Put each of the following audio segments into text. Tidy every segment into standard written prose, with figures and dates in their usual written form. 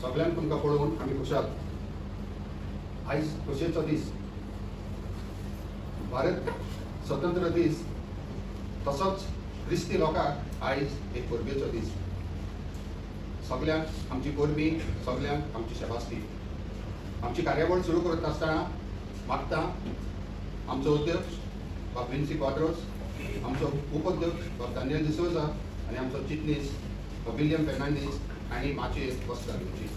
सगळ्यांक तुमकां पळोवन आमी खुशाल. आयज खोशयेचो दीस. भारत स्वतंत्र दीस तसोच क्रिस्ती लोकांक आयज एक परबेचो दीस. सगळ्यांक आमची परबी, सगळ्यांक आमची शेबास्ती. आमची कार्यावळ सुरू करत आसतना मागता आमचो अध्यक्ष बा प्रिन्सी क्वाड्रोस, आमचो उपाध्यक्ष बा दानियल डिसोजा आनी आमचो चिटणीस बा विलियम फेर्नांडीस हांणी माचयेर वस्त घालूची.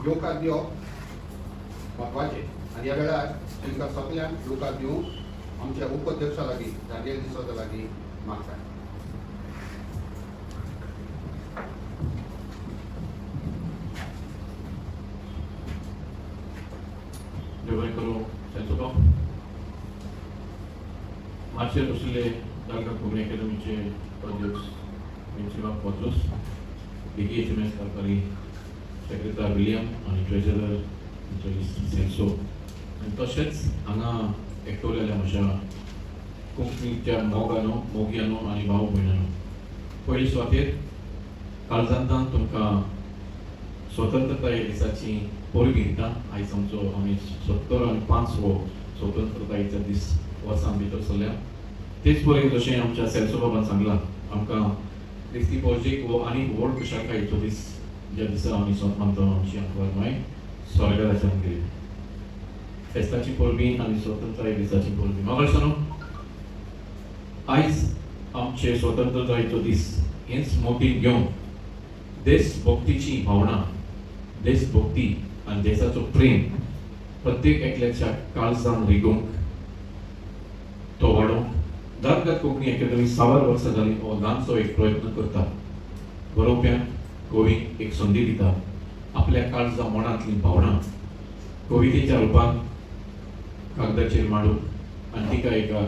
येवकार दिवप महत्वाचें आनी ह्या वेळार तुमकां सगळ्यांक येवकार दिवंक आमच्या उपाध्यक्षा लागीं दानियल डिसोजा लागीं मागता. देव बरें करूं. शेंचुको माचयेर बशिल्ले तालुका कोंकणी अकादेमीचे अध्यक्ष Princy Quadros, BKHMS कारभारी secretary William आनी ट्रेजरर सेल्सो आनी तशेंच हांगा एकटवलेल्या म्हज्या कोंकणीच्या मोगियानो आनी भाव भयणांनो, पयली सुवातेर काळजांतान तुमकां स्वतंत्रताये दिसाची परबी दिता. आयज आमी 75वो स्वतंत्रतायेचो दीस वर्सां भितर सरल्या. तेच परेन जशें आमच्या सेल्सो बाबान सांगलां, आमकां क्रिस्ती पॉजिटीक वो आनी व्हड खुशालकायेचो दीस ज्या दिसा आमी मानता आमची माय स्वर्गाराच्यान गेली. फेस्ताची परबी आनी स्वतंत्रताये दिसाची परबी. मागळसानो आयज आमचे स्वतंत्रतायेचो दीस हेच मोटीन घेवन देशभक्तीची भावना, देशभक्ती आनी देशाचो प्रेम प्रत्येक एकल्याच्या काळजान रिगोवंक, तो वाडोवंक दारकात कोंकणी अकादेमी 6 वर्सां जालीं हो ल्हानसो एक प्रयत्न करता. बरोवप्यांक कवीक एक संदी दिता आपल्या काळजा मनांतली भावना कवितेच्या रुपान कागदाचेर मांडून आनी तिका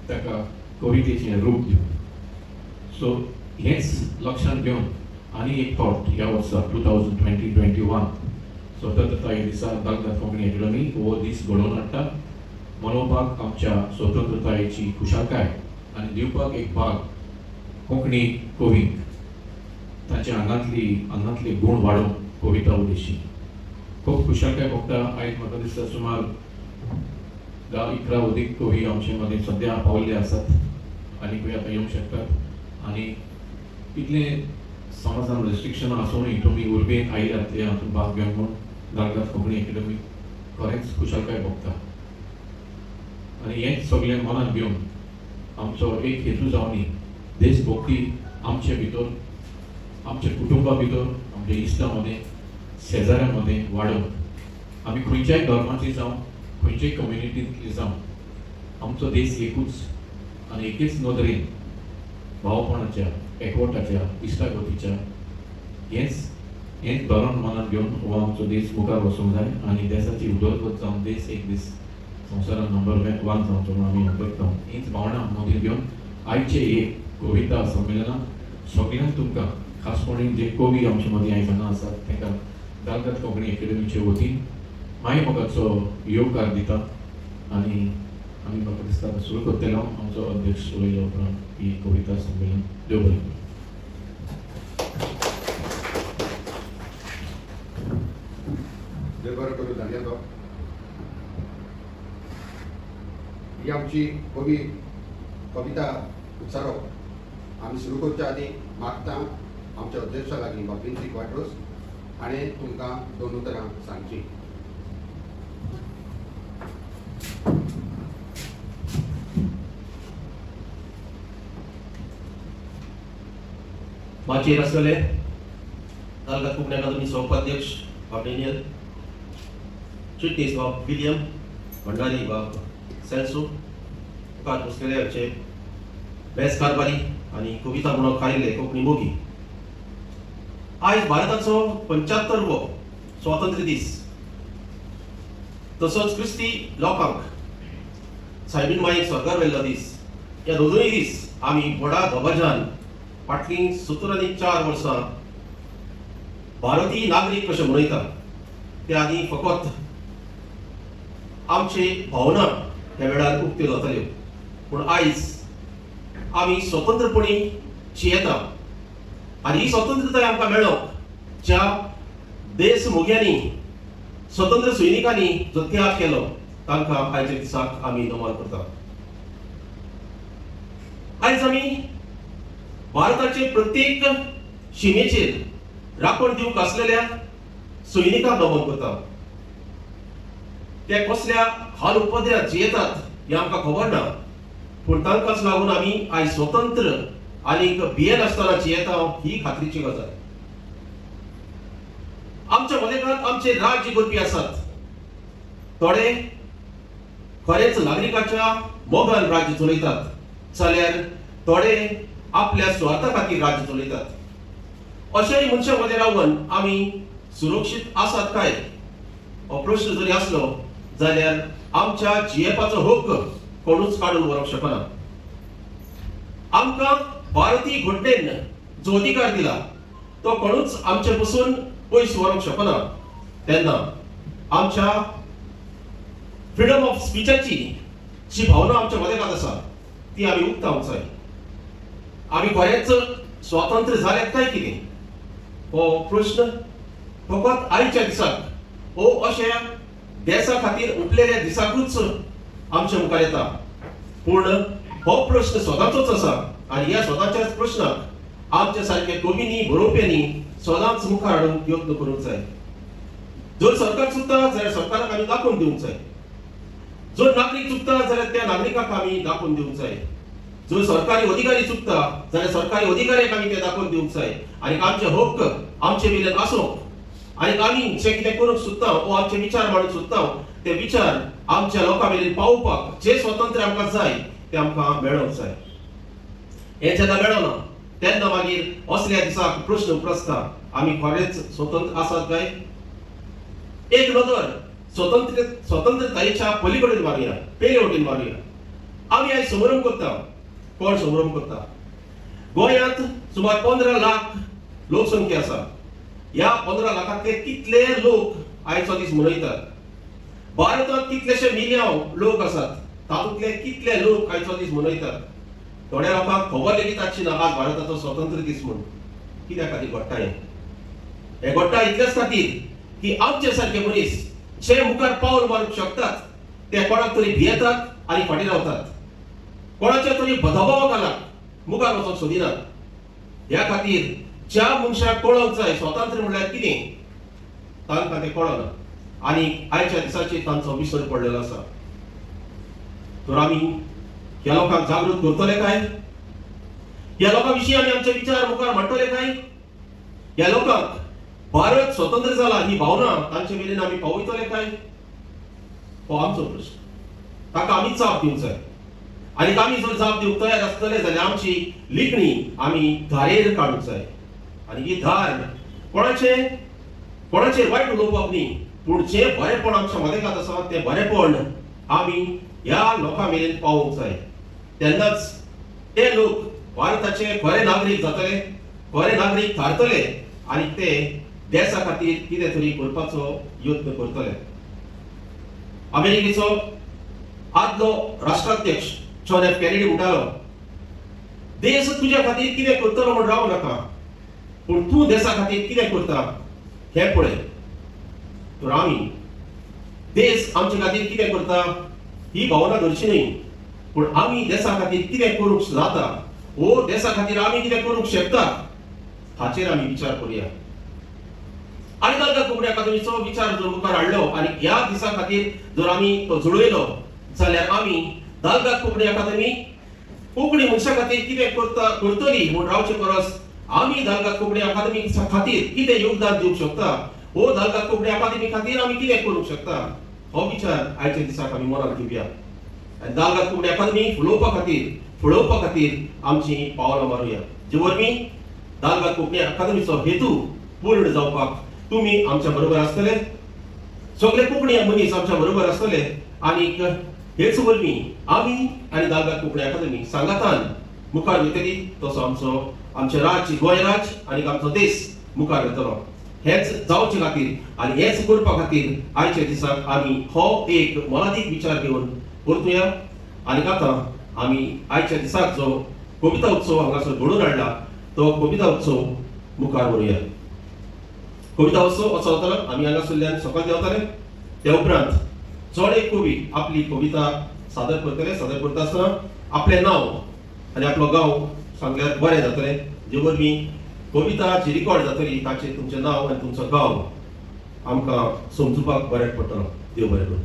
ताका कवितेचें रूप दिवंक. सो हेच लक्षांत घेवन आनी एक फावट ह्या वर्सा 2020-21 स्वतंत्रताये दिसा दारकात कोंकणी अकादेमी हो दीस घडोवन हाडटा. मनोवपाक आमच्या स्वतंत्रतायेची खुशालकाय आनी दिवपाक एक भाग कोंकणी कवींक तांच्या आंगांतले गूण वाडोवंक कविता उदेशी खूब खुशालकाय भोगता. आयज म्हाका दिसता सुमार 10-11 अदीक कवी आमचे मदीं सद्या पावल्ले आसात आनीकूय आतां येवंक शकतात. आनी इतले समाजान रेस्ट्रिक्शनां आसूनय तुमी उर्बेक आयल्यात हे हातूंत भाग घेवंक म्हूण दारकात कोंकणी अकादेमी खरेंच खुशालकाय भोगता. आनी हेंच सगळें मनांत घेवन आमचो एक हेतू जावनी देशभक्ती आमचे भितर, आमच्या कुटुंबा भितर, आमच्या इश्टां मदें, शेजाऱ्यां मदें वाडोवंक. आमी खंयच्याय धर्माची जावं, खंयच्याय कम्युनिटींतली जावं, आमचो देश एकूच आनी एकेच नदरेन भावपणाच्या, एकवटाच्या, इश्टागतीच्या हेंच धोरण मनांत घेवन हो आमचो देश मुखार वचूंक जाय आनी देशाची उदरगत जावन देश एक दीस संवसारान नंबर 1 जावचो म्हूण आमी करता. हीच भावना मदीं घेवन आयचे एक कविता संमेलनान सगळ्यांक तुमकां खासपणान जे कवी आमचे मदीं आयज हांगा आसात तांकां दारकात कोंकणी अकादेमीचे वतीन मायमोगाचो येवकार दिता. आनी आमी म्हाका दिसता सुरू करतले आमचो अध्यक्ष उलयल्या उपरांत ही कविता संमेलन. देव बरें करूं. देव बरें करूं दानियल बाब. ही आमची कविता उच्चारप आमी सुरू करच्या आदी मागता आमच्या अध्यक्षा लागीं बा प्रिन्सी क्वाड्रोस हाणें तुमकां 2 उतरां सांगची. माचयेर आसलेले दारकात कोंकणी अकादेमीचो उपाध्यक्ष बा डेनियल, चिटणीस बा विलियम, भंडारी बा सेल्सो, मुखार बसलेले आमचे बेस कारभारी आनी कविता म्हणून खारिल्ले कोंकणी मोगी. आयज भारताचो 75वो स्वातंत्र्य दीस. तसोच क्रिस्ती लोकांक सायबीण मायेक स्वर्गार व्हेल्लो दीस. ह्या दोनूय दीस आमी व्हडा दबाज्यान फाटलीं 70 वर्सां भारतीय नागरीक कशें मनयता. ते आनी फकत आमची भावना ह्या वेळार उक्त्यो जातल्यो. पूण आयज आमी स्वतंत्रपणी जियेता आनी ही स्वतंत्रताय आमकां मेळोंक ज्या देशमोग्यांनी स्वतंत्र सैनिकांनी जो त्याग केलो तांकां आयच्या दिसाक आमी नमन करता. आयज आमी भारताचे प्रत्येक शिमेचेर राखण दिवंक आसलेल्या सैनिकांक नमन करता. ते कसल्या हाल उपद्रवांत जियेतात हें आमकां खबर ना, पूण तांकांच लागून आमी आयज स्वतंत्र आनी भियेन आसतना जियेता ही खात्रीची गजाल. आमच्या मदेकांत आमचे राज्य करपी आसात. थोडे खरेच नागरिकाच्या मोगान राज्य चलयतात, जाल्यार थोडे आपल्या स्वार्था खातीर राज्य चलयतात. अशेय मनशां मदें रावन आमी सुरक्षीत आसात काय हो प्रश्न जरी आसलो जाल्यार आमच्या जियेपाचो हक्क कोणूच काडून व्हरपाक शकना. आमकां भारतीय घटनेन जो अधिकार दिला तो कोणूच आमचे पासून पयस व्हरपाक शकना. तेन्ना आमच्या फ्रीडम ऑफ स्पीचाची जी भावना आमच्या मदेकांत आसा ती आमी उक्तावंक जाय. आमी खरेंच स्वतंत्र जाल्यात काय कितें हो प्रश्न फकत आयच्या दिसाक हो अशा देशा खातीर उठलेल्या दिसाकूच आमच्या मुखार येता. पूण हो प्रश्न स्वताचोच आसा आनी ह्या स्वताच्याच प्रश्नाक आमच्या सारक्या कवींनी बरोवप्यांनी सदांच मुखार हाडूंक यत्न करूंक जाय. जर सरकार चुकता जाल्यार सरकाराक आमी दाखोवन दिवंक जाय. जर नागरीक चुकता जाल्यार त्या नागरिकाक आमी दाखोवन दिवंक जाय. जर सरकारी अधिकारी चुकता जाल्यार सरकारी अधिकाऱ्याक आमी ते दाखोवन दिवंक जाय. आनी आमचे हक्क आमचे मेरेन आसूंक आनी आमी जे कितें करूंक सोदता वो आमचे विचार मांडूंक सोदता ते विचार आमच्या लोकां मेरेन पावोवपाक जे स्वातंत्र्य आमकां जाय ते आमकां मेळोंक जाय. हें जेन्ना मेळना तेन्ना मागीर असल्या दिसाक प्रश्न उपरासता आमी खरेंच स्वतंत्र आसात काय. एक नदर स्वतंत्रतायेच्या पलीकडेन मारुया, पेले वटेन मारुया. आमी आयज समारंभ करता. कोण समारंभ करता? गोंयांत सुमार 15 लाख लोकसंख्या आसा. ह्या 15 लाखांतले कितले लोक आयचो दीस मनयतात? भारतांत कितलेशे मिलियन लोक आसात, तातूंतले कितले लोक आयचो दीस मनयतात? थोड्या लोकांक खबर लेगीत आसची ना आज भारताचो स्वतंत्र दीस म्हूण. कित्या खातीर घडटा हें? हें घडटा इतलेच खातीर की आमचे सारके मनीस जे मुखार पावल मारूंक शकतात ते कोणाक तरी भियेतात आनी फाटीं रावतात. कोणाच्या तरी बदबावा घालाक मुखार वचोंक सोदिनात. ह्या खातीर ज्या मनशाक कळोंक जाय स्वतंत्र म्हणल्यार कितें तांकां तें कळना आनी आयच्या दिसाचेर तांचो विसर पडलेलो आसा. तर आमी ह्या लोकांक जागृत करतले काय? ह्या लोकां विशीं आमी आमचे विचार मुखार मांडटले काय? ह्या लोकांक भारत स्वतंत्र जाला ही भावना तांचे मेरेन आमी पावयतले काय? हो आमचो प्रश्न. ताका आमी जाप दिवंक जाय. आनी आमी जर जाप दिवंक तयार आसतले जाल्यार आमची लिखणी आमी धारेर काडूंक जाय. आनी ही धार कोणाचेर वायट उलोवपाक न्ही, पूण जे बरेपण आमच्या मदेकांत आसा ते बरेपण आमी ह्या लोकां मेरेन पावोवंक जाय. तेन्नाच ते लोक भारताचे खरे नागरीक जातले, खरे नागरीक थारतले आनी ते देशा खातीर कितें तरी करपाचो यत्न करतले. अमेरिकेचो आदलो राष्ट्राध्यक्ष जॉन एफ कॅनेडी म्हणटालो, देश तुज्या खातीर कितें करतलो म्हूण रावं नाका, पूण तूं देशा खातीर कितें करता हें पळय. तर आमी देश आमचे खातीर कितें करता ही भावना धरची न्ही, पूण आमी देशा खातीर कितें करूंक जाता वो देशा खातीर आमी कितें करूंक शकता हाचेर आमी विचार करुया. आनी तांकां कोंकणी अकादमीचो विचार जर मुखार हाडलो आनी ह्या दिसा खातीर जर आमी तो जुळयलो जाल्यार आमी दालगाद कोंकणी अकादमी कोंकणी मनशा खातीर कितें करतली म्हूण रावचे परस आमी दालगाद कोंकणी अकादमी खातीर कितें योगदान दिवंक शकता वो दालगाद कोंकणी अकादमी खातीर आमी कितें करूंक शकता हो विचार आयच्या दिसाक आमी मनांत घेवया. आनी दालगाद कोंकणी अकादमी फुलोवपा खातीर आमची पावलां मारुया. जे वरवीं दालगाद कोंकणी अकादमीचो हेतू पूर्ण जावपाक तुमी आमच्या बरोबर आसतले, सगळे कोंकणी मनीस आमच्या बरोबर आसतले आनी हेच वरवीं आमी आनी दालगाद कोंकणी अकादमी सांगातान मुखार वयतली. तसो आमचे राज्य गोंय राज्य आनी आमचो देश मुखार येतलो. हेच जावचे खातीर आनी हेच करपा खातीर आयच्या दिसाक आमी हो एक मोलादीक विचार घेवन परतुया आनी आतां आमी आयच्या दिसाक जो कविता उत्सव हांगासर घडोवन हाडला तो कविता उत्सव मुखार व्हरुया. कविता उत्सव असो जातालो आमी हांगासरल्यान सकयल देंवताले. त्या उपरांत चड एक कवी आपली कविता सादर करतले. सादर करता आसतना आपलें नांव आनी आपलो गांव सांगल्यार बरें जातलें. जे वरवीं कविता जी रिकॉर्ड जातली ताचेर तुमचें नांव आनी तुमचो गांव आमकां समजुपाक बरें पडटलो. देव बरें करूं.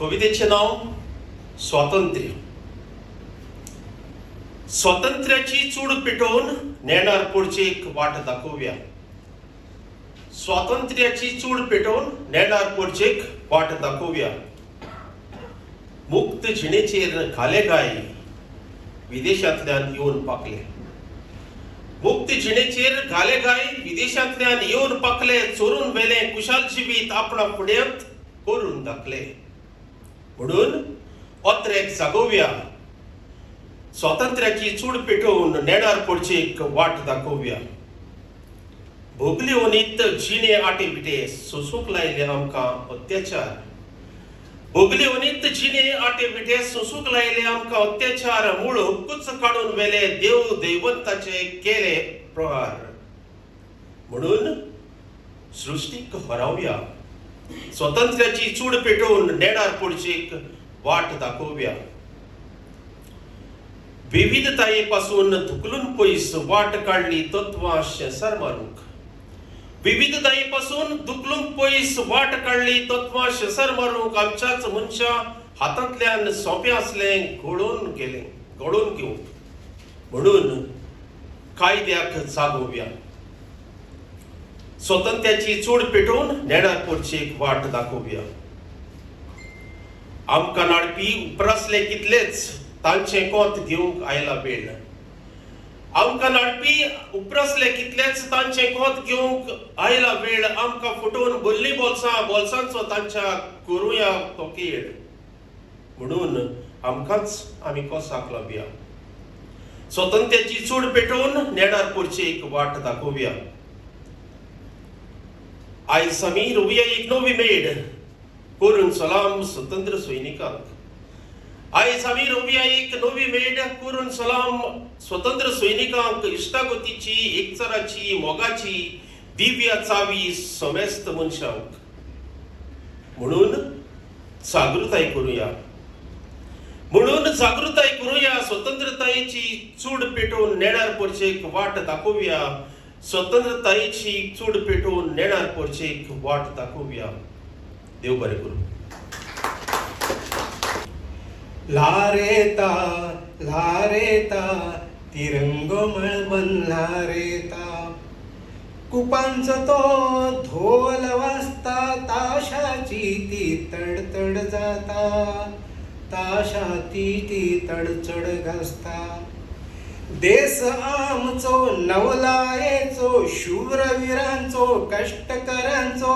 कवितेचें नांव स्वातंत्र्य. स्वातंत्र्याची चूड पेटोवन नेणार पडचेक वाट दाखोवया. स्वातंत्र्याची चूड पेटोवन नेणार पडचेक वाट दाखोवया. मुक्त जिणेचेर घाले गाय विदेशांतल्यान येवन पाकले. मुक्त जिणेचेर घाले गाय विदेशांतल्यान येवन पाकले. चोरून वेले कुशाल जिवीत आपणा फुड्यांत करून दाखले. म्हणून ओत्रेक जागोवया. स्वातंत्र्याची चूड पेटोवन नेणार पडचेक वाट दाखोवया. भोगले ओनीत जिणे आटे विटे सोसूंक लायले आमकां अत्याचार. भोगले ओनीत जिणे आटे विटे सोसूंक लायले आमकां अत्याचार. मूळ हक्कूच काडून वेले देव दैवताचे केले प्रहार. म्हणून सृश्टीक हरावया. स्वातंत्र्याची चूड पेटोवन नेणार पडचेक वाट दाखोवया. विविधताये पासून धुकलून पयस वाट काढली तत्वां शेंसार मारूंक. विविधताये पासून धुकलून पयस वाट काढली तत्वां शेंसार मारूंक. आमच्याच मनशा हातांतल्यान सोंपें आसलें घडोवन घेवंक. म्हणून कायद्याक जागोवया. स्वातंत्र्याची चूड पेटोवन नेणार पडचेक वाट दाखोवया. आमकां नाडपी उपरासले कितलेच तांचें कोंत घेवंक आयला वेळ. आमकां नाडपी उपरासले कितलेच तांचें कोंत घेवंक आयला वेळ. आमकां फुटोवन भरलीं बोल्सांचो तांच्या करुया तो खेळ. म्हणून आमकांच आमी कोसाक लावया. स्वातंत्र्याची चूड पेटोवन नेणार पडचेक वाट दाखोवया. आयज आमी रोवया एक नवी मेड करून सलाम स्वतंत्र सैनिकांक. आयज आमी रोवया एक नवी मेड करून सलाम स्वतंत्र सैनिकांक. इश्टागतीची एकचाराची मोगाची दिव्य चावी समेस्त मनशांक. म्हणून जागृताय करूया. म्हणून जागृताय करूया. स्वतंत्रतायेची चूड पेटोवन नेणार पडचेक वाट दाखोवया. स्वतंत्रतायेची चूड पेटोवन नेणार पडचेक वाट दाखोवया. देव बरें करूं. लारेता तिरंगो मळबन लारेता. कुपांचो तो धोल वाजता. ताशाची ती तडतड जाता. ताशाची ती तडचड घासता. देश आमचो नवलायेचो शूरवीरांचो कष्टकऱ्यांचो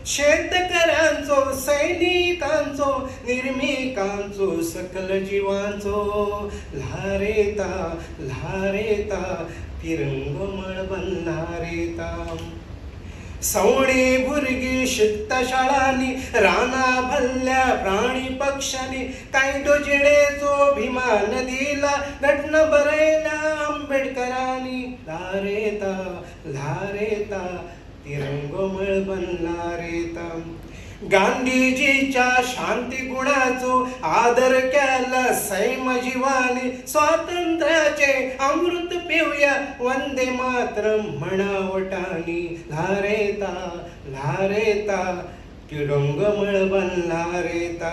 शेतकऱ्यांचो सैनिकांचो निर्मिकांचो सकल जीवांचो. लारेता तिरंगो मळबन लारेता. सवणी भुरगी शिकता शाळांनी राना भल्ल्या प्राणी पक्षांनी. कायदो जिणेचो अभिमान दिला घटना बरयल्या आंबेडकरांनी. लारेता तिरंगो मळबन लारेता. गांधीजीच्या शांती गुणाचो आदर केला सैम जीवानी. स्वातंत्र्याचे अमृत पिवया वंदे मातरम म्हणावटानी. लारेता तिरंगो मळबन लारेता.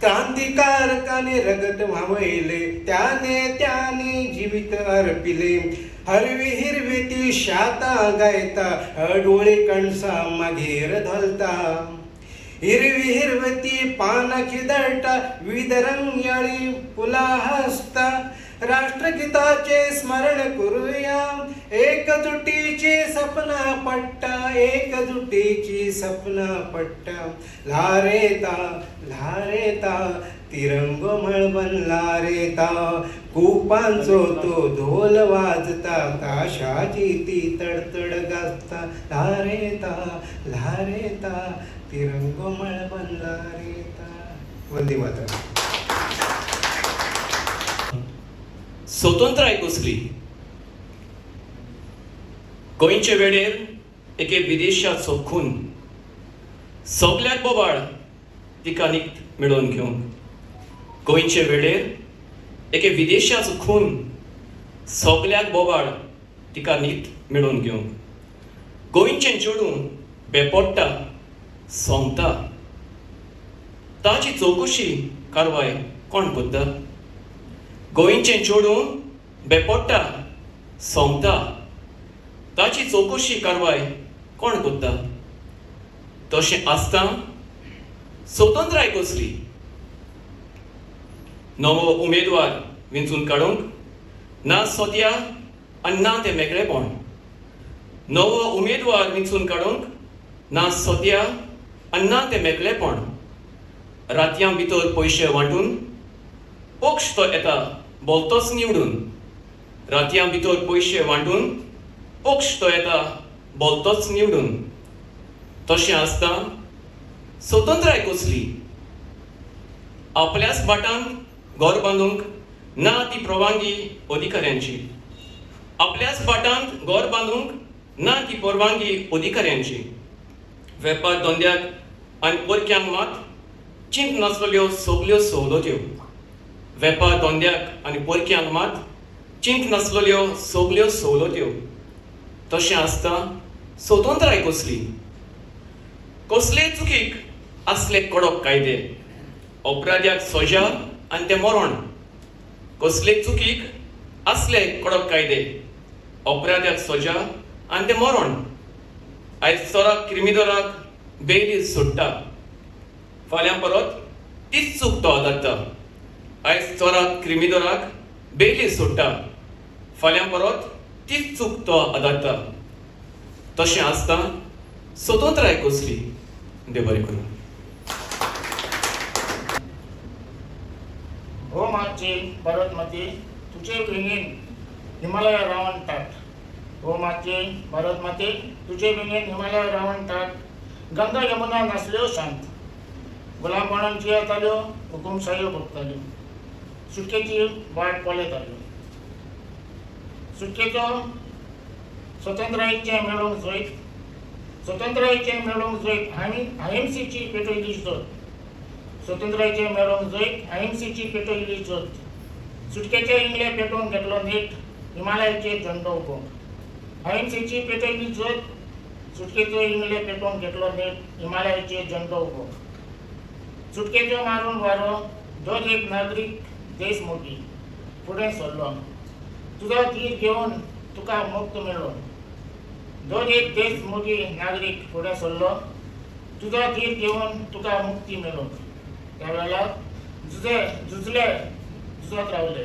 क्रांतिकारकाने रगत व्हावयले त्याने जीवित अर्पिले. हिरवी ती शाता गायता डोळे कणसा मागेर धलता. हिरवी ती पाना खिदळटा विविध रंगयाळी फुला हसता. राष्ट्रगीताचे स्मरण करूया एकजुटीचे सपना पट्टा. एकजुटीची सपना पट्टा लारेता तिरंगोमळ बनला रेता कुपांचो तो ढोल वाजता ताशाची ती तडतड गाजता लारेता तिरंगोमळ बनला रेता. वंदे मातरम. स्वतंत्राय कसली गोंयचे वेळेर एके विदेशाचो खून सगल्याक बोबाळ तिका निक्त मेळोवन घेवंक. गोंयचे वेळेर एके विदेशाचो खून सगल्याक बोबाळ तिका निक्त मेळोवन घेवंक. गोंयचें चेडूं बेपडटा सोंगता ताची चवकशी कारवाय कोण करता. गोंयचें चेडूं बेपडटा सोंगता ताची चवकशी कारवाय कोण करता. तशें आसता स्वतंत्राय कसली नवो उमेदवार वेंचून काडूंक ना सोद्या आनी ना तें मेकळेपण. नवो उमेदवार वेंचून काडूंक ना सोद्या आनी ना तें मेकळेपण. रातयां भितर पयशे वांटून पक्ष तो येता बोलतोच निवडून. रातयां भितर पयशे वांटून पक्ष तो येता बोलतोच निवडून. तशें आसता स्वतंत्राय कसली आपल्याच बाटान घर बांदूंक ना ती परवानगी अधिकाऱ्यांची. आपल्याच बाटान घर बांदूंक ना ती परवानगी अधिकाऱ्यांची. वेपार धंद्याक आनी परक्यांक मात चिंत नासलेल्यो सगल्यो सवलत्यो. वेपार धंद्याक आनी परक्यांक मात चिंत नासलेल्यो सगल्यो सवलत्यो. तशें आसता स्वतंत्राय कसली कसले चुकीक असले कडक कायदे. अपराध्याक सजा आनी तें मरण. कसले चुकीक असले कडक कायदे. अपराध्याक सजा आनी तें मरण. आयज चोराक क्रिमिनलाक बेगीन सोडटा फाल्यां परत तीच चूक तो आदारता. आयज चोराक क्रिमिनलाक बेगीन सोडटा फाल्यां परत तीच चूक तो आदारता. तशें आसता स्वतंत्राय कसली. देव बरें करूं. हो माची भारत माती तुझे बेगीन हिमालय रावण टाट. हो माची भारत माती तुझे बेगीन हिमालय रावण टाट. गंगा यमुना नासल्यो शांत. गुलामपणांची येताल्यो हुकुमशायो भोगताल्यो. सुटकेची वाट पळयताल्यो. सुटकेचो स्वतंत्रायेचें मेळोवंक जैत. स्वतंत्रायेचें मेळोवंक जैत अहिंसेची पेटयली जोत. स्वतंत्रायेचें मेळोवंक जैत अहिंसेची पेटयली जोत. सुटकेचे इंगळे पेटोवन घेतलो नीट हिमालयाचेर झेंडो उबोवंक. अहिंसेची पेटयली जोत. सुटकेचो इंगळे पेटोवन घेतलो नीट हिमालयाचेर झेंडो उबोवंक. सुटकेचो मारून वारो दर एक नागरीक देश मोठी फुडें सरलो. तुजो धीर घेवन तुका मुक्त मेळ्ळो. दर एक देश मोठी नागरीक फुडें सरलो. तुजो धीर घेवन तुका मुक्ती मेळ्ळो. त्या वेळार झुजले झुजत रावले.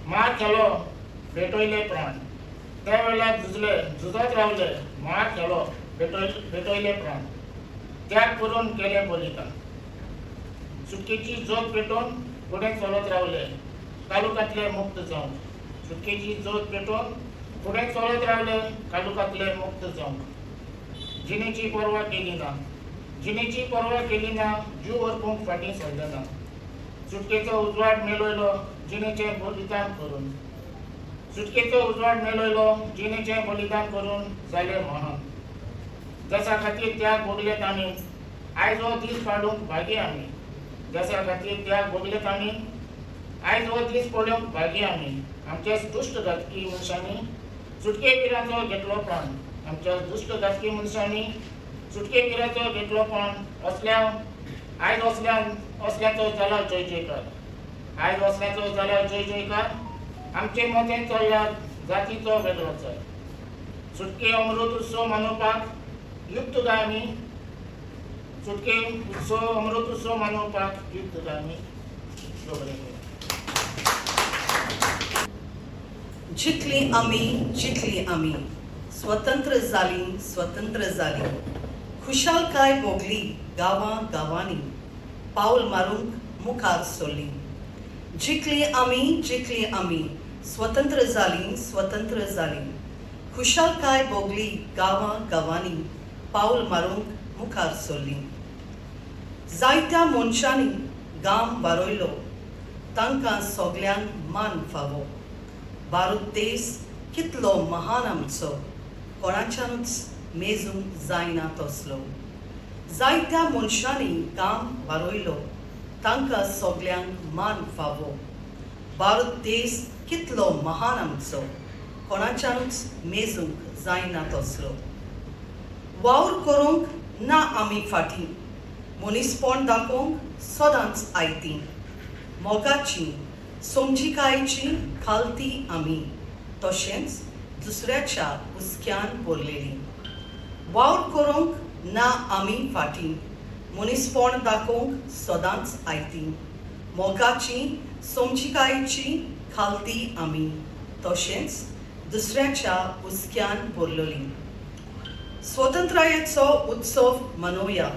मार केलो भेटयले प्राण. त्या वेळार झुजले झुजत रावले. मार केलो भेटयले प्राण. त्याग करून केले बलिदान. सुटकेची जोत पेटोवन फुडें चलत रावले तालुक्यांतले मुक्त जावंक. सुटकेची जोत पेटोवन फुडें चलत रावले तालुक्यांतले मुक्त जावंक. जिणेची पर्वा केली ना. जिणेची पर्वा केली ना. जीव अर्पूंक फाटीं सरले ना. सुटकेचो उजवाड मेलयलो जिणेचें बलिदान करून. सुटकेचो उजवाड मेलयलो जिणेचें बलिदान करून जाले म्हणून. देशा खातीर त्याग भोगले तांणी आयज हो दीस काडूंक भागी आमी. देशा खातीर त्याग भोगले तांणी आयज हो दीस पळोवंक भागी आमी. आमच्या दुश्ट घातकी मनशांनी सुटके वीराचो घेतलो प्राण. आमच्या दुश्ट घातकी मनशांनी सुटके वीराचो घेतलो प्राण. आयज असल्याचो जाला जय जयकार. आयज असल्याचो जाला जय जयकार. आमचे मतें चल्ल्या जातीचो वेगळोचार. सुटके अमृत उत्सव मनोवपाक युक्त गाय आमी. सुटके उत्सव अमृत उत्सव मनोवपाक युक्त गाय आमी. जितली आमी स्वतंत्र जाली खुशालकाय भोगली गावां गावांनी पावल मारूंक मुखार सरली जिखली आमी स्वतंत्र जाली खुशालकाय भोगली गावां गावांनी पावल मारूंक मुखार सरली जायत्या मनशांनी गाम बारोयलो तांकां सगल्यांक मान फावो भारत देश कितलो महान आमचो कोणाच्यानूच मेजूंक जायना तसलो जायत्या मनशांनी गाम बारोयलो तांकां सगल्यांक मान फावो भारत देश कितलो महान आमचो कोणाच्यानूच मेजूंक जायना तसलो वावर करूंक ना आमी फाटीं मनीसपण दाखोवंक सदांच आयतीं मोगाची समजिकायेची खालती आमी तशेंच दुसऱ्याच्या हुस्क्यान भरलेली वावर करूंक ना आमी फाटीं मनीसपण दाखोवंक सदांच आयतीं मोगाची समजिकायेची खालती आमी तशेंच दुसऱ्याच्या हुस्क्यान भरलेली स्वतंत्रायेचो उत्सव मनोवया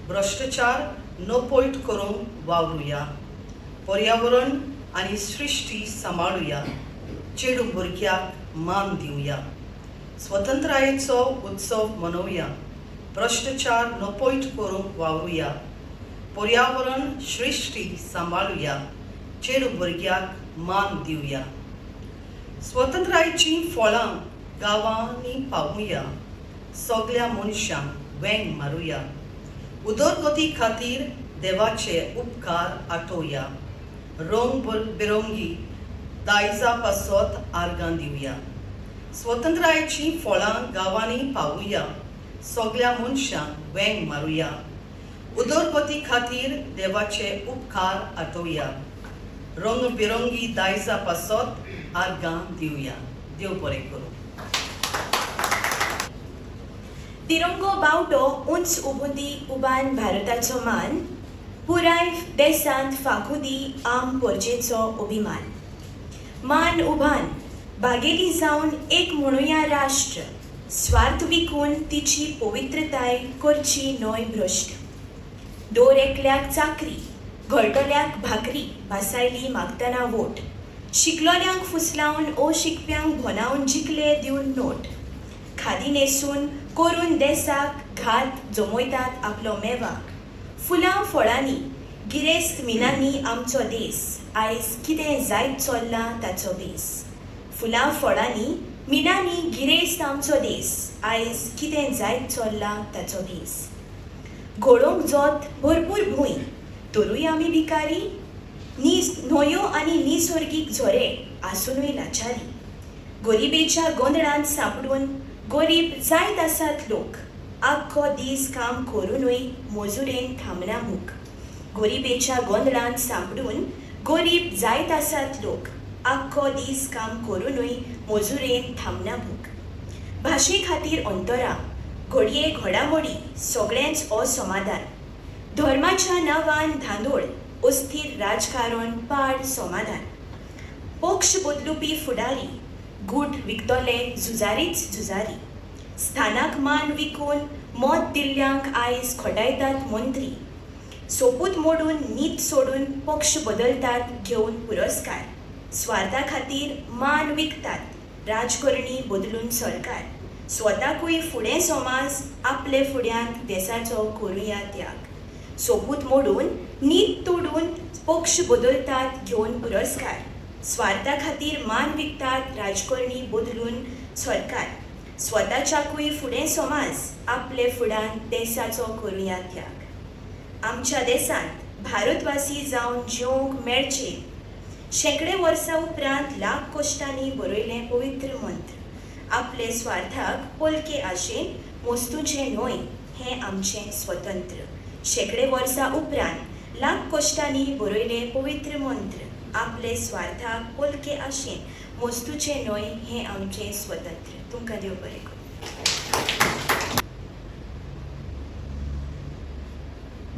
भ्रष्टाचार नपयट करूंक वावरुया पर्यावरण आनी सृश्टी सांबाळुया चेडू भुरग्याक मान दिवया स्वतंत्रायेचो उत्सव मनोवया भ्रष्टाचार नपयट करूंक वावरुया पर्यावरण सृश्टी सांबाळुया चेडू भुरग्याक मान दिवया स्वतंत्रायेची फळां गांवांनी पावुया सगल्या मनशांक वेंग मारुया उदरगती खातीर देवाचे उपकार आठोवया रंग बिरंगी दायजा पासत आर्गां दिवया स्वतंत्रायेची फळां गांवांनी पावुया सगल्या मनशांक वेंग मारुया उदरगती खातीर देवाचे उपकार आठोवया रंग बिरंगी दायजा पासत आर्गां दिवया देव बरें करूं तिरंगो बावटो उंच उबुंदी उबान भारताचो मान पुराय देशांत फाकुदी आम पोरचेचो अभिमान मान उभान बागेली जावन एक म्हणुया राष्ट्र स्वार्थ विकून तिची पवित्रताय करची न्हय भ्रश्ट दोर एकल्याक चाकरी घरटल्याक भाकरी भासायली मागतना वोट शिकलोल्यांक फुसलावन शिकप्यांक भोनावन जिखले दिवन नोट खादी न्हेसून करून देसाक घात जमयतात आपलो मेवाक फुलां फळांनी गिरेस्त मिनांनी आमचो देश आयज कितें जायत चल्ला ताचो बेस फुलां फळांनी मिनांनी गिरेस्त आमचो देश आयज कितें जायत चल्ला ताचो बेस घोडोवंक जोत भरपूर भूंय तरूय आमी भिकारी न्हंयो आनी निसर्गीक झरे आसुनूय लाचारी गरिबेच्या गोंदळांत सांपडून गरीब जायत आसात लोक आख्खो दीस काम करूनय मजुरेन थांबना मूक गरिबेच्या गोंदळांत सांपडून गरीब जायत आसात लोक आख्खो दीस काम करूनय मजुरेन थांबना मूक भाशे खातीर अंतरां घडये घडामोडी सगळेंच असमाधान धर्माच्या नांवान धांदोळ अस्थिर राजकारण पाड समाधान पक्ष बदलुपी फुडारी गूट विकतले झुजारी स्थानाक मान विकून मत दिल्ल्यांक आयज खोटायतात मंत्री सोपूत मोडून नीत सोडून पक्ष बदलतात घेवन पुरस्कार स्वार्था खातीर मान विकतात राजकारणी बदलून सरकार स्वताकूय फुडें समाज आपले फुड्यांत देशाचो करुया त्याग सोपूत मोडून नीत तोडून पक्ष बदलतात घेवन पुरस्कार स्वार्था खातीर मान विकतात राजकारणी बदलून सरकार स्वताच्याकूय फुडें समाज आपले फुड्यान देशाचो करुया त्याग आमच्या देशांत भारतवासी जावन जिवंक मेळचे शेकडे वर्सां उपरांत लाख कश्टांनी बरयलें पवित्र मंत्र आपले स्वार्थाक पलके आशेन मोस्तूचें न्हय हें आमचें स्वतंत्र शेकडे वर्सां उपरांत लाख कश्टांनी बरयलें पवित्र मंत्र आपले स्वार्थाक पलके आशेन मोस्तूचें न्हय हें आमचें स्वतंत्र तुमकां देव बरें करूं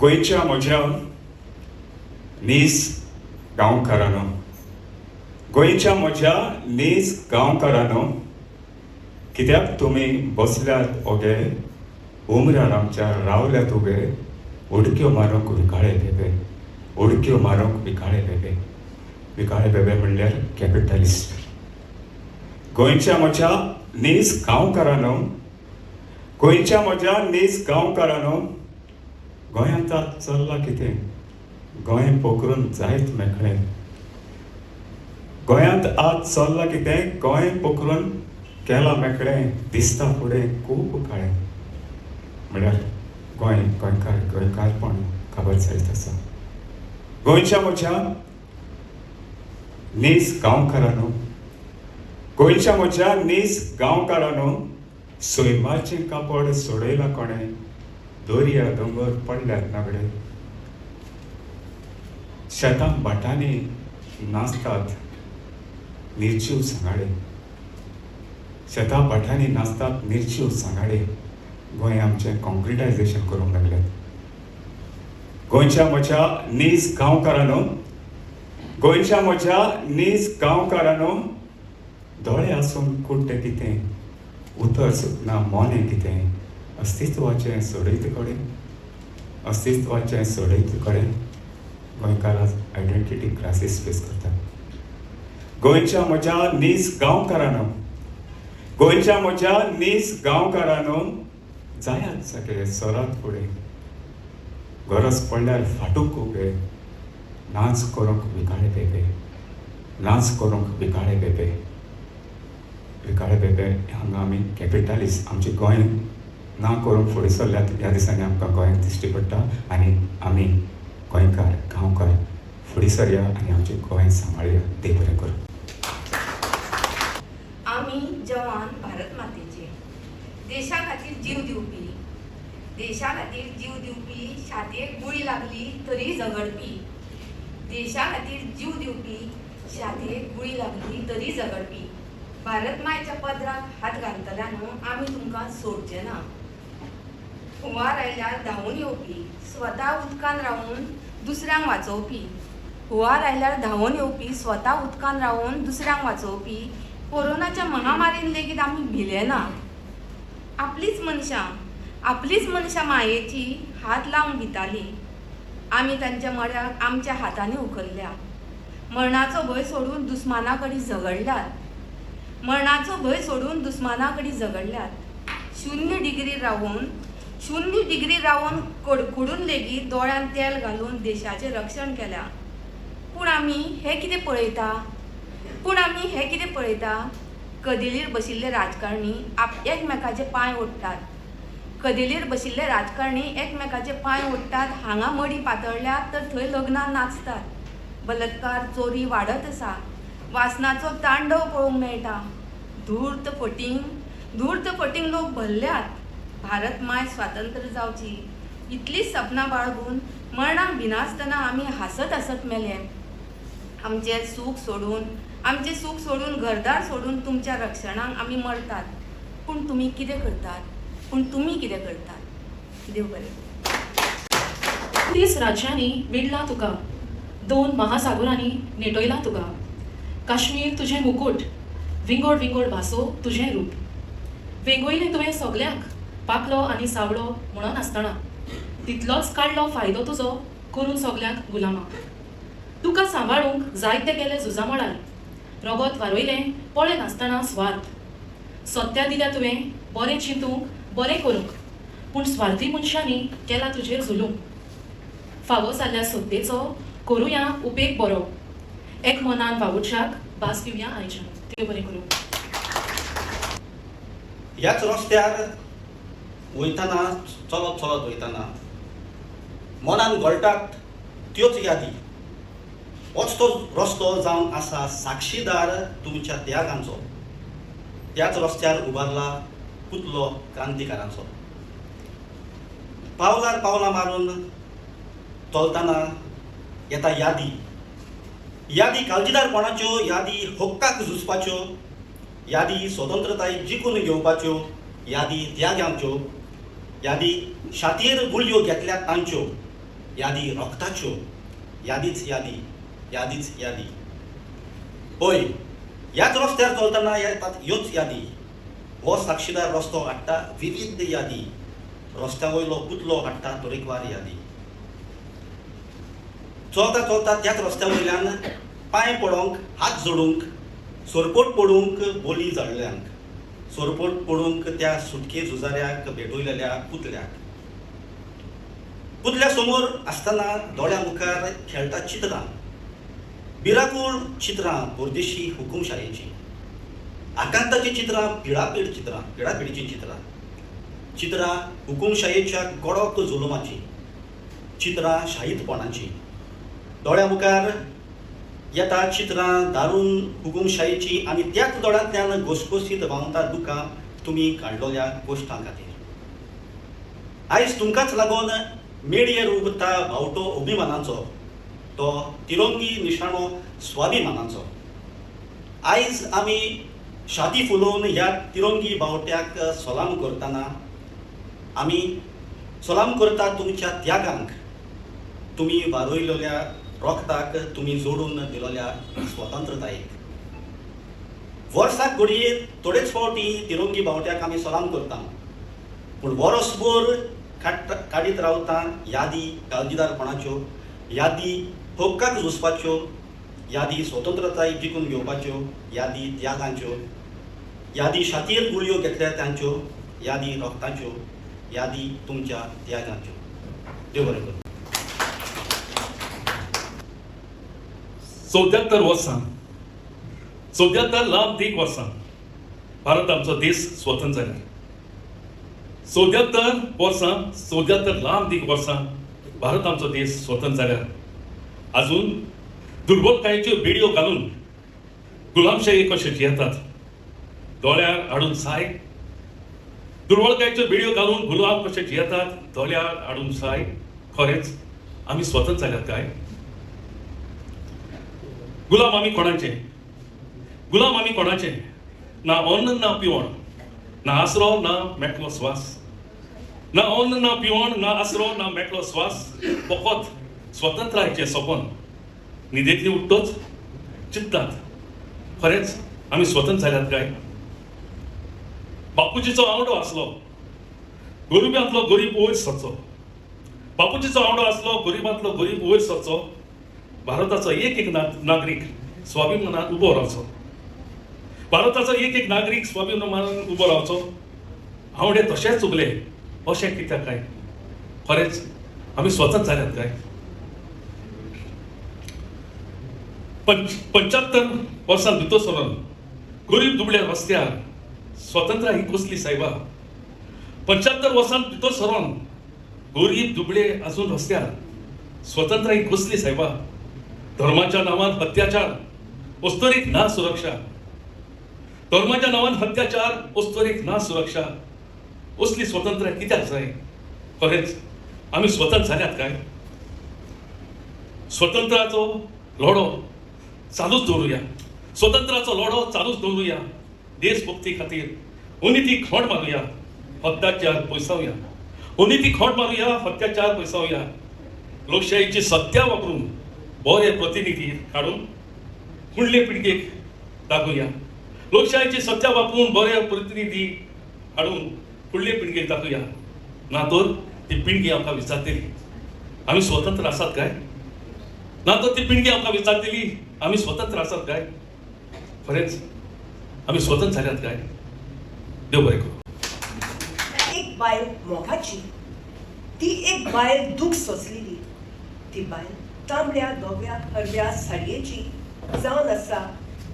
गोंयच्या म्हज्या नीज गांवकारांनो गोंयच्या म्हज्या नीज गांवकारांनो कित्याक तुमी बसल्यात ओगे उमऱ्यार आमच्या रावल्यात उबे उडक्यो मारूंक विकाळे बेबे, उडक्यो मारूंक विकाळे बेबे. विकाळे बेबे म्हणल्यार कॅपिटलिस्ट. गोंयच्या म्हज्या नीज गांवकारांनो, गोंयच्या म्हज्या नीज गांवकारांनो, गोंयांत आज चल्लां कितें? गोंय पोखरून जायत मेकळें. गोंयांत आज चल्लां कितें? गोंय पोखरून केलां मेकळें, दिसता फुडें खूब काळें. म्हळ्यार गोंय गोंयकार गोंयकारपण खबर जायत आसा. गोंयच्या म्हज्या नीज गांवकारांनो, गोंयच्या म्हज्या नीज गांवकारांनो, सैमाचें कापड सोडयलां कोणें, दर्या दोंगर पडल्यात नागडे. शेतां भाटांनी नाचतात निर्जीव सांगाडे, शेतां भाटांनी नाचतात निर्जीव सांगाडे. गोंय आमचें कॉन्क्रिटायजेशन करूंक लागल्यात. गोंयच्या म्हज्या नीज गांवकारांनो, गोंयच्या म्हज्या नीज गांवकारांनो, दोळे आसून कुट्टे कितें, उतर सुटना मोनें कितें, अस्तित्वाचें सोडयत कडेन, अस्तित्वाचें सोडयत कडेन. गोंयकार आज आयडेंटिटी क्रायसीस फेस करतात. गोंयच्या म्हज्या नीज गांवकारांनो, गोंयच्या म्हज्या नीज गांवकारांनो, जायात सगळे सोरात फुडें, गरज पडल्यार फाटूक उबे, नाच करूंक विकाळे बेबे, नाच करूंक विकाळे बेबे. विकाळे बेबे हांगा आमी कॅपिटलिस्ट, आमचे गोंय ना करूंक फुडें सरल्यात. ह्या दिसांनी आमकां गोंयांत दिश्टी पडटा आनी आमी गोंयकार गांवकार फुडें सरया आनी आमचें गोंय सांबाळया. देव बरें करूं. आमी जवान भारत मातेचे, देशा खातीर जीव दिवपी, देशा खातीर जीव दिवपी, छातयेक गुळी लागली तरी झगडपी, देशा खातीर जीव दिवपी, छातयेक गुळी लागली तरी झगडपी. भारत मायेच्या पदराक हात घालतल्यान आमी तुमकां सोडचे ना. हुंवार आयल्यार धांवून येवपी, स्वता उदकान रावून दुसऱ्यांक वाचोवपी, हुंवार आयल्यार धांवून येवपी, स्वता उदकान रावून दुसऱ्यांक वाचोवपी. कोरोनाच्या महामारीन लेगीत आमी भिले ना. आपलीच मनशां मायेची हात लावन भिताली. आमी तांच्या मळ्याक आमच्या हातांनी उखल्ल्या. मरणाचो भंय सोडून दुस्माना कडेन झगडल्यात, मरणाचो भंय सोडून दुस्माना कडेन झगडल्यात. 0 डिग्री रावून कडकडून लेगीत दोळ्यान तेल घालून देशाचें रक्षण केल्या. पूण आमी हें कितें पळयता? कदेलीर बशिल्ले राजकारणी एकमेकाचे पांय ओडटात. कदेलीर बशिल्ले राजकारणी एकमेकाचे पांय ओडटात. हांगा मडी पातळल्यात तर थंय लग्नां नाचतात. बलात्कार चोरी वाडत आसा. वासनाचो तांडव पळोवंक मेळटा. धूर्त फटींग लोक भरल्यात. भारत माय स्वातंत्र्य जावची इतलीं सपनां बाळगून मरणाक भिनासतना आमी हांसत मेले. आमचें सूख सोडून घरदार सोडून तुमच्या रक्षणाक आमी मरतात. पूण तुमी कितें करतात? देव बरें. 30 राज्यांनी विडला तुका, 2 महासागरांनी नेटयला तुका. काश्मीर तुजें मुकुट, विंगोड विंगोड भासो तुजें रूप. वेगवयलें तुवें सगल्यांक, पाकलो आनी सावळो म्हणून आसतना. तितलोच काडलो फायदो तुजो करून सगल्यांक गुलामा. तुका सांबाळूंक जायते गेले झुजा मळार. रगत वारोयलें पळय नासतना स्वार्थ. सत्या दिल्या तुवें बरें चिंतूंक बरें करूंक. पूण स्वार्थी मनशांनी केला तुजेर जुलूम. फावो जाल्ल्या सत्तेचो करुया उपेग बरो. एक मनान वावुरशाक भास दिवया आयच्यान. देव बरें करूं. ह्याच रस्त्यार वयताना चलत वयताना मनान गळटात त्योच यादी. होच तो रस्तो जावन आसा साक्षीदार तुमच्या त्यागांचो. त्याच रस्त्यार उबारला पुतलो क्रांतिकारांचो. पावलार पावलां मारून चलतना येता यादी काळजीदारपणाच्यो, यादी हक्काक झुजपाच्यो, यादी स्वतंत्रताय जिखून घेवपाच्यो, यादी त्यागांच्यो, यादी छातयेर गुळयो घेतल्या तांच्यो, यादी रक्ताच्यो, यादीच यादी. पळय, ह्याच रस्त्यार चलतना येतात ह्योच यादी. हो साक्षीदार रस्तो हाडटा विविध यादी, रस्त्या वयलो पुतलो हाडटा तरेकवार यादी. चलता चलता त्याच रस्त्या वयल्यान पांय पडोंक, हात जोडूंक, सोरपोट पडूंक बोली जाल्ल्यांक, सोरपोट पडूंक त्या सुटके झुजाऱ्याक भेटयलेल्या पुतल्याक. पुतल्या समोर आसतना दोळ्या मुखार खेळटा चित्रां, बिराकूळ चित्रां बोर्देशी हुकुमशायेची, आकांताची चित्रां, पिडापिडीची चित्रां, चित्रां हुकुमशायेच्या कडक जुलुमाची, चित्रां शाहीदपणाची. दोळ्या मुखार येता चित्रां दारूण हुकुमशायेची आनी त्याच दोळ्यांतल्यान घोसघोसीत व्हांवता दुकां तुमी काडलेल्या गोश्टां खातीर. आयज तुमकांच लागून मेडयेर उबता भावटो अभिमानाचो, तो तिरंगी निशाणो स्वाभिमानाचो. आयज आमी छाती फुलोवन ह्या तिरंगी बावट्याक सलाम करतना आमी सलाम करता तुमच्या त्यागांक, तुमी वारोयलेल्या रोखताक, तुमी जोडून दिलेल्या स्वतंत्रतायेक. वर्साक घडये थोडेच फावटी तिरंगी बावट्याक आमी सलाम करता, पूण वर्सभर काडीत रावता यादी काळजीदारपणाच्यो, यादी हक्काक झुजपाच्यो, यादी स्वतंत्रताय जिखून घेवपाच्यो, यादी त्यागांच्यो, यादी छातयेर गुळयो घेतल्या तांच्यो, यादी रोखताच्यो, यादी तुमच्या त्यागांच्यो. देव बरें करूं. 74 वर्सां, 74 लांब दीक वर्सां भारत आमचो देश स्वतंत्र जालो. 74 वर्सां, 74 लांब दीक वर्सां भारत आमचो देश स्वतंत्र जाल्यार अजून दुर्बलतायेच्यो बेडयो घालून गुलामशाही कशे जियेतात दोळ्यार हाडून साय, दुर्बलतायेच्यो बेडयो घालून गुलाम कशे जियेतात दोळ्यार हाडून साय. खरेंच आमी स्वतंत्र जाल्यात काय? गुलाम आमी कोणाचे? गुलाम आमी कोणाचे? ना अन्न ना पिवण, ना आसरो ना मेकळो स्वास. ना अन्न ना पिवण, ना आसरो ना मेकळो स्वास, फकत स्वतंत्रायेचें सपन न्हिदेंतली उठ्ठोच चिंततात. खरेंच आमी स्वतंत्र जाल्यात काय? बापूजीचो आवडो आसलो, गरिबांतलो गरीब वयर सरचो. बापूजीचो आवडो आसलो, गरिबांतलो गरीब वयर सरचो. भारताचो एक नागरीक स्वाभिमानान उबो रावचो. भारताचो एक नागरीक स्वाभिमानान उबो रावचो. आवडे तशेंच उगले अशें कित्याक काय? खरेंच आमी स्वतंत्र जाल्यात काय? 75 वर्सां भितर सरून गरीब दुबळ्या रस्त्यार स्वतंत्र ही कसली सायबा. 75 वर्सां भितर सरून गरीब दुबळे अजून रस्त्यार स्वतंत्र ही कसली सायबा. धर्माच्या नांवान अत्याचार, अस्तरीक ना सुरक्षा. धर्माच्या नांवान अत्याचार, अस्तरीक ना सुरक्षा. असली स्वतंत्र कित्याक जाय? खरेंच आमी स्वतंत्र जाल्यात काय? स्वतंत्राचो लढो चालूच दवरुया. स्वतंत्राचो लढो चालूच दवरुया. देशभक्ती खातीर अनिती खोंड मारुया, अत्याचार पयसावया. अनिती खोंड मारुया, अत्याचार पयसावया. लोकशाहीची सत्ता वापरून बरे प्रतिनिधी काढून फुडले पिळगेक दाखोवया. लोकशाहीची सत्ता वापरून बरे प्रतिनिधी हाडून फुडले पिळगेक दाखोवया. ना तर ती पिळगी आमकां विचारतली आमी स्वतंत्र आसात काय? ना तर ती पिळगी आमकां विचारतली आमी स्वतंत्र आसात काय? खरेंच आमी स्वतंत्र जाल्यात काय? देव बरें करूं. एक बायल मोगाची, ती एक बायल दूख सोंसलेली, ती बायल तांबड्या धव्या हरव्या साडयेची जावन आसा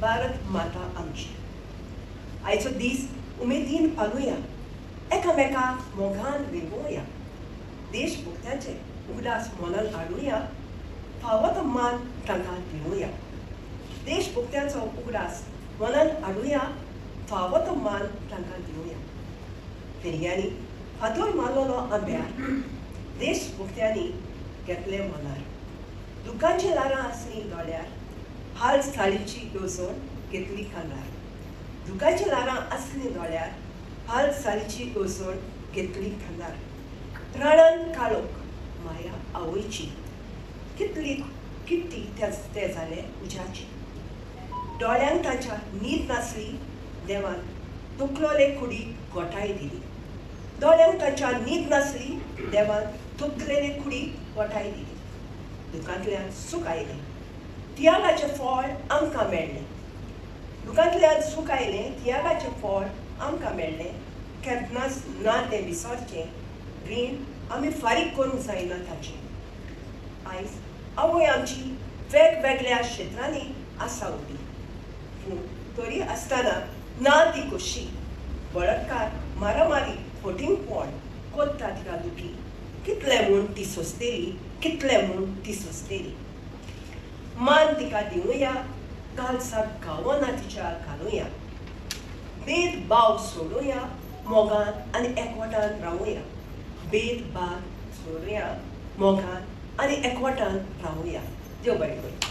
भारत माता आमची. आयचो दीस उमेदीन पालुया, एकामेकाक मोगान वेगोवया. देशभक्त्याचे उगडास मनान हाडुया, फावो तो मान तांकां दिवया. देशभक्त्याचो उगडास मनान हाडुया, फावो तो मान तांकां दिवया. फेरयांनी हातून मारलेलो आंब्यार देशभक्त्यांनी घेतले मनार. दुखांची लारां आसली दोळ्यार, हाल साळीची येवजण घेतली कानार. दुखांची लारां आसली दोळ्यार, हाल साळीची येवजण घेतली कानार. प्राणान काळोख माया आवयची, कितली किट्टी ते जाले उज्याची. दोळ्यांक तांच्या न्हीद नासली, देवान दुखलोले कुडी गोठाय दिली. दोळ्यांक तांच्या न्हीद नासली, देवान दुखलेले कुडी गोठाय दिली. दुखांतल्यान सूख आयलें, तियागाचें फळ आमकां मेळ्ळें. दुखांतल्यान सूख आयलें, तियागाचें फळ आमकां मेळ्ळें. केन्नाच ना तें विसरचें, रीण आमी फारीक करूंक जायना ताचें. आयज आवय आमची वेगवेगळ्या क्षेत्रांनी आसा उबी, पूण तरी आसतना ना ती कशी. बळात्कार, मारामारी, फटींगपण कोत्ता तिका दुखी. कितले म्हूण ती सोंसतेली, कितले म्हूण ती सोंसतेली. मान तिका दिवया, कालसाक गांवांना तिच्या घालुया. भेदभाव सोडुया, मोगान आनी एकवटान रावुया. भेदभाव सोडुया, मोगान आनी एकवटान रावुया. देव बरें करूं.